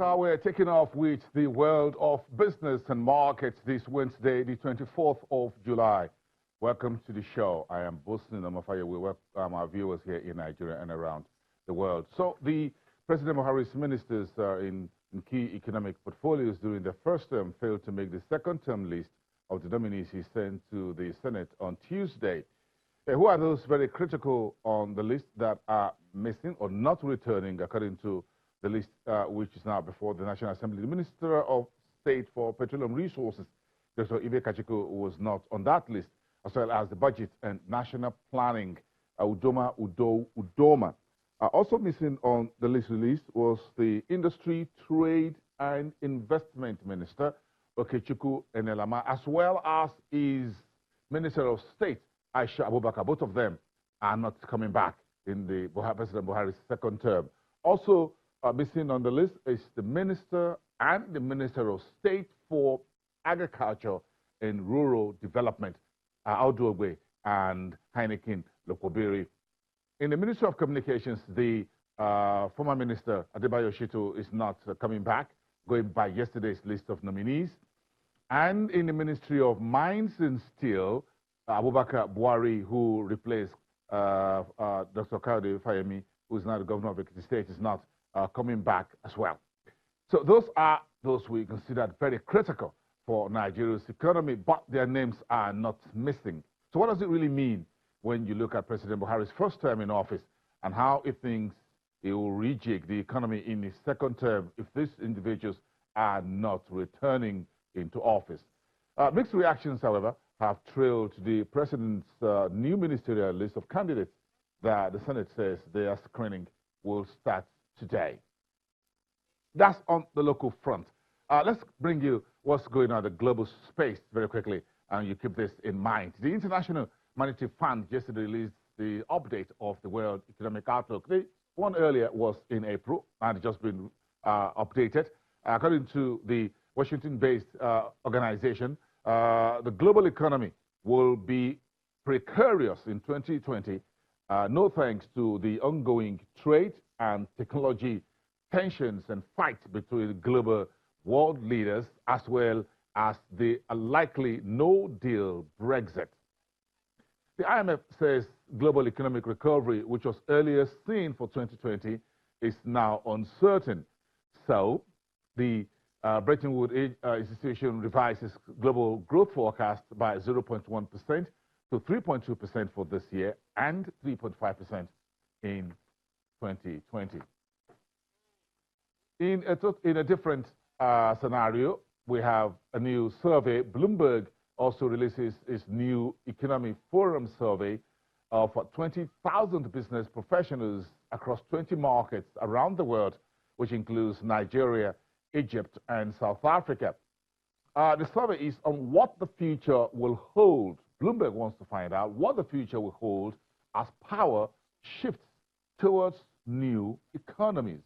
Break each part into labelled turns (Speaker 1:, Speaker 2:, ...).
Speaker 1: how we're taking off with the world of business and markets this Wednesday, the 24th of July. Welcome to the show. I am Boston Amafaya. We welcome our viewers here in Nigeria and around the world. So the President Buhari's ministers in key economic portfolios during the first term failed to make the second term list of the nominees he sent to the Senate on Tuesday. Who are those very critical on the list that are missing or not returning, according to the list which is now before the National Assembly? The Minister of State for Petroleum Resources, Dr. Ibe Kachiko, was not on that list, as well as the Budget and National Planning, Udoma. Also missing on the list released was the Industry, Trade and Investment Minister, Okechukwu Enelama, as well as his Minister of State, Aisha Abubakar. Both of them are not coming back in the President Buhari's second term. Also missing on the list is the Minister and the Minister of State for Agriculture and Rural Development, Auduogbe and Heineken Lokobiri. In the Ministry of Communications, the former Minister, Adebayo Shito, is not coming back, going by yesterday's list of nominees. And in the Ministry of Mines and Steel, Abubakar Buhari, who replaced Dr. Kayode Fayemi, who is now the governor of Ekiti State, is not coming back as well. So those are those we considered very critical for Nigeria's economy, but their names are not missing. So what does it really mean when you look at President Buhari's first term in office and how he thinks he will rejig the economy in his second term if these individuals are not returning into office? Mixed reactions, however, have trailed the president's new ministerial list of candidates that the Senate says their screening will start today. That's on the local front. Let's bring you what's going on in the global space very quickly, and you keep this in mind. The International Monetary Fund yesterday released the update of the World Economic Outlook. The one earlier was in April, and it's just been updated. According to the Washington-based organization, the global economy will be precarious in 2020, no thanks to the ongoing trade and technology tensions and fight between global world leaders, as well as the likely no-deal Brexit. The IMF says global economic recovery, which was earlier seen for 2020, is now uncertain. So the Bretton Woods institution revises global growth forecast by 0.1% to 3.2% for this year and 3.5% in 2020. In a different scenario, we have a new survey. Bloomberg also releases its new Economic Forum survey of 20,000 business professionals across 20 markets around the world, which includes Nigeria, Egypt, and South Africa. The survey is on what the future will hold. Bloomberg wants to find out what the future will hold as power shifts towards new economies.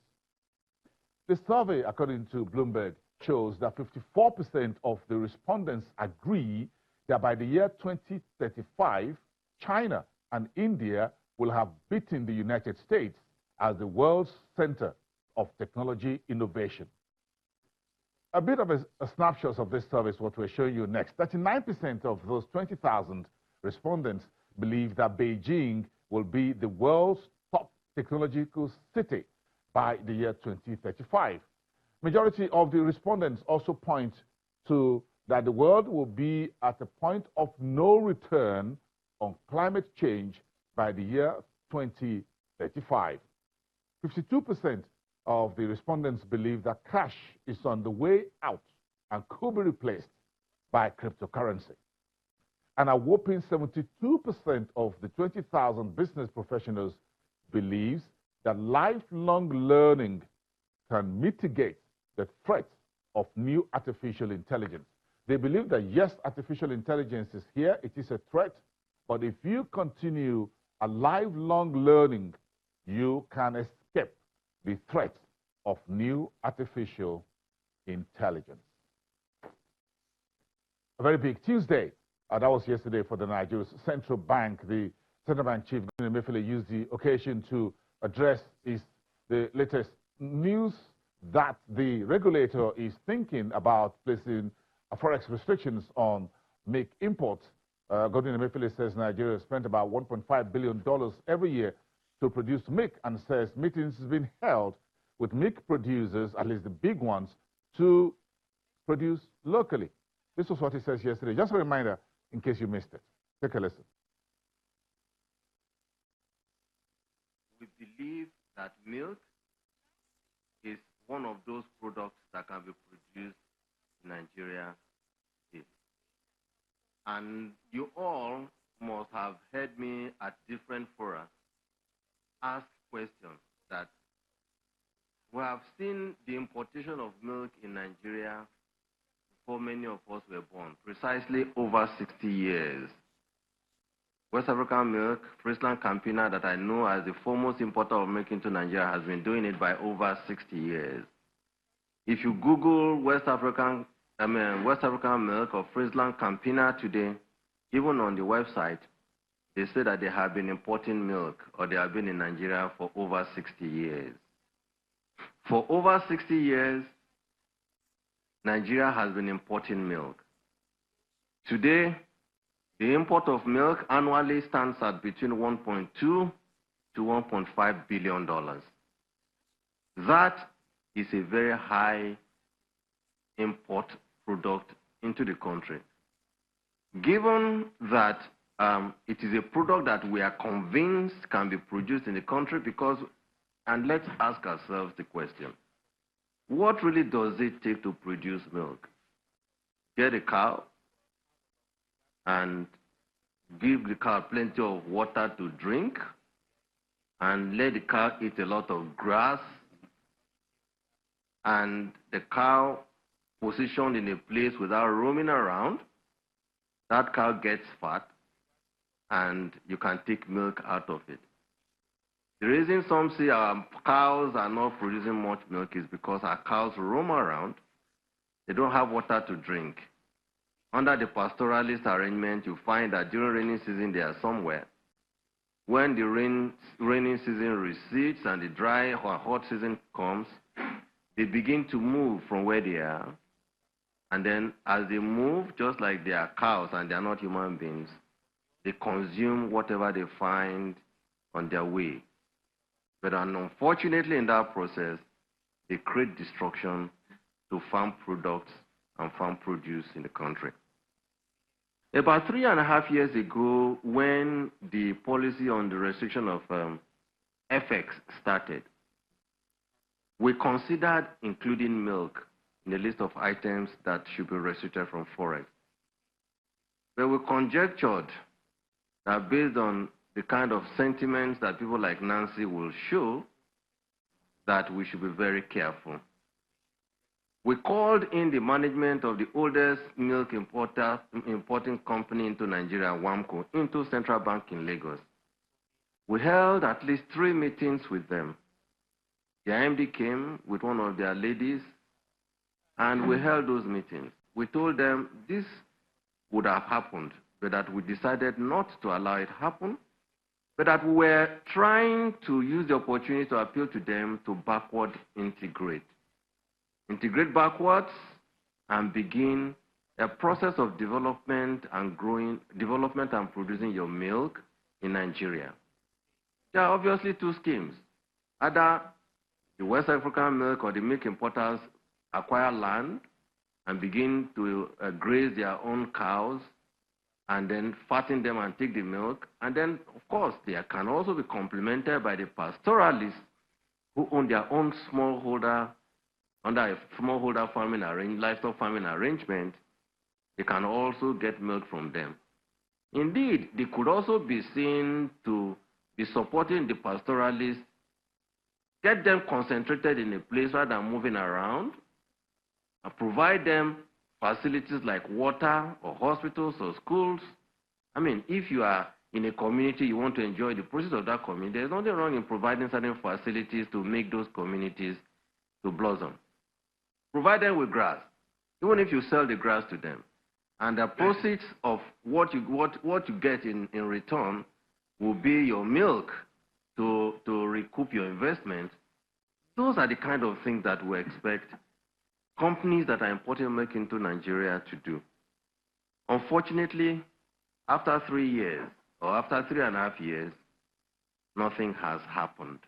Speaker 1: The survey, according to Bloomberg, shows that 54% of the respondents agree that by the year 2035, China and India will have beaten the United States as the world's center of technology innovation. A bit of a snapshot of this survey is what we're showing you next. 39% of those 20,000 respondents believe that Beijing will be the world's top technological city by the year 2035. Majority of the respondents also point to that the world will be at a point of no return on climate change by the year 2035. 52% of the respondents believe that cash is on the way out and could be replaced by cryptocurrency. And a whopping 72% of the 20,000 business professionals believes that lifelong learning can mitigate the threat of new artificial intelligence. They believe that yes, artificial intelligence is here, it is a threat, but if you continue a lifelong learning, you can escape the threat of new artificial intelligence. A very big Tuesday. That was yesterday for the Nigerian Central Bank. The Central Bank Chief, Emefiele, used the occasion to address the latest news that the regulator is thinking about placing forex restrictions on milk imports. Godwin Emefiele says Nigeria spent about $1.5 billion every year to produce milk, and says meetings have been held with milk producers, at least the big ones, to produce locally. This was what he says yesterday. Just a reminder in case you missed it. Take a listen.
Speaker 2: We believe that milk is one of those products that can be produced in Nigeria. And you all must have heard me at different fora ask questions that we have seen the importation of milk in Nigeria before many of us were born, precisely over 60 years. West African milk, Friesland Campina, that I know as the foremost importer of milk into Nigeria, has been doing it by over 60 years. If you Google West African milk or Friesland Campina today, even on the website, they say that they have been importing milk, or they have been in Nigeria for over 60 years. For over 60 years, Nigeria has been importing milk. Today, the import of milk annually stands at between $1.2 to $1.5 billion. That is a very high import product into the country. Given that it is a product that we are convinced can be produced in the country, because, and let's ask ourselves the question, what really does it take to produce milk? Get a cow and give the cow plenty of water to drink, and let the cow eat a lot of grass, and the cow positioned in a place without roaming around, that cow gets fat, and you can take milk out of it. The reason some say our cows are not producing much milk is because our cows roam around. They don't have water to drink. Under the pastoralist arrangement, you find that during rainy season they are somewhere. When the rainy season recedes and the dry or hot season comes, they begin to move from where they are. And then as they move, just like they are cows and they are not human beings, they consume whatever they find on their way. But unfortunately, in that process, they create destruction to farm products and farm produce in the country. About 3.5 years ago, when the policy on the restriction of FX started, we considered including milk in the list of items that should be restricted from Forex. But we conjectured that based on the kind of sentiments that people like Nancy will show, that we should be very careful. We called in the management of the oldest milk importing company into Nigeria, WAMCO, into Central Bank in Lagos. We held at least 3 meetings with them. The IMD came with one of their ladies, and we held those meetings. We told them this would have happened, but that we decided not to allow it happen, but that we were trying to use the opportunity to appeal to them to backward integrate. Integrate backwards and begin a process of development and producing your milk in Nigeria. There are obviously 2 schemes. Either the West African milk or the milk importers acquire land and begin to graze their own cows and then fatten them and take the milk. And then, of course, they can also be complemented by the pastoralists who own their own smallholder, under a smallholder farming livestock farming arrangement. They can also get milk from them. Indeed, they could also be seen to be supporting the pastoralists, get them concentrated in a place rather than moving around, and provide them facilities like water or hospitals or schools. I mean, if you are in a community, you want to enjoy the process of that community, there's nothing wrong in providing certain facilities to make those communities to blossom. Provide them with grass, even if you sell the grass to them. And the proceeds of what you get in return will be your milk to recoup your investment. Those are the kind of things that we expect companies that are importing milk into Nigeria to do. Unfortunately, after 3 years, or after 3.5 years, nothing has happened.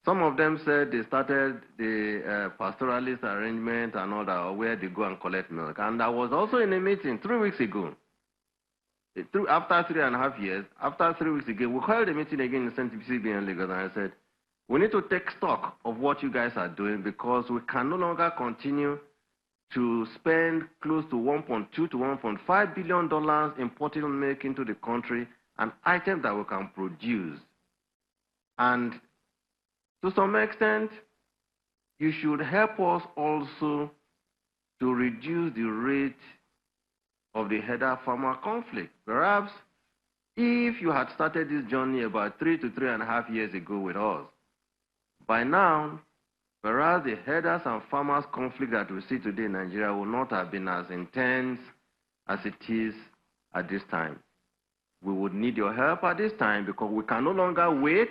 Speaker 2: Some of them said they started the pastoralist arrangement and all that, where they go and collect milk. And I was also in a meeting 3 weeks ago. After 3.5 years, after 3 weeks ago, we held a meeting again in St. CBN Lagos, and I said, we need to take stock of what you guys are doing, because we can no longer continue to spend close to $1.2 to $1.5 billion importing milk into the country, an item that we can produce. And to some extent, you should help us also to reduce the rate of the header-farmer conflict. Perhaps if you had started this journey about 3 to 3.5 years ago with us, by now, whereas the headers and farmers conflict that we see today in Nigeria will not have been as intense as it is at this time. We would need your help at this time, because we can no longer wait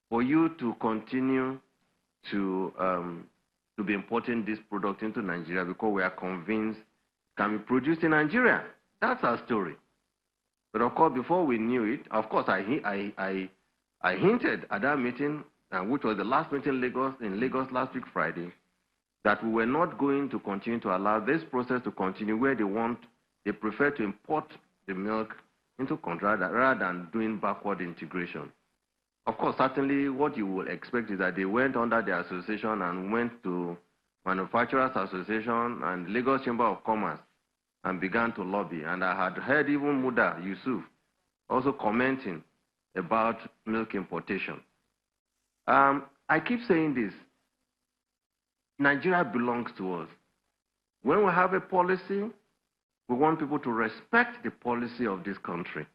Speaker 2: for you to continue to be importing this product into Nigeria, because we are convinced it can be produced in Nigeria. That's our story. But of course, before we knew it, of course, I hinted at that meeting, which was the last meeting in Lagos last week Friday, that we were not going to continue to allow this process to continue, where they prefer to import the milk into country rather than doing backward integration. Of course, certainly what you would expect is that they went under the association and went to Manufacturers Association and Lagos Chamber of Commerce and began to lobby. And I had heard even Muda Yusuf also commenting about milk importation. I keep saying this: Nigeria belongs to us. When we have a policy, we want people to respect the policy of this country.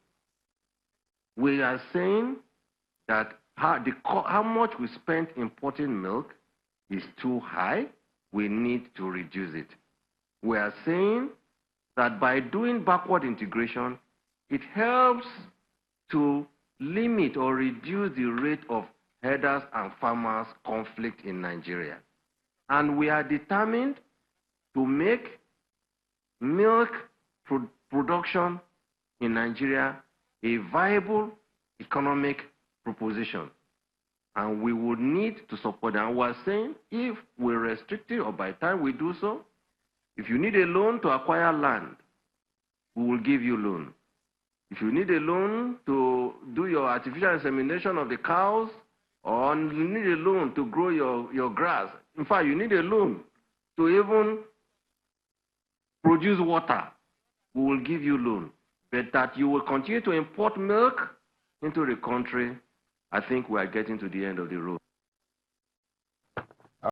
Speaker 2: We are saying that how much we spend importing milk is too high. We need to reduce it. We are saying that by doing backward integration, it helps to limit or reduce the rate of headers and farmers conflict in Nigeria. And we are determined to make milk production in Nigeria a viable economic proposition. And we would need to support them. And we're saying, if we restrict it, or by the time we do so, if you need a loan to acquire land, we will give you loan. If you need a loan to do your artificial insemination of the cows, or you need a loan to grow your grass, in fact, you need a loan to even produce water, we will give you loan. But that you will continue to import milk into the country, I think we are getting to the end of the road.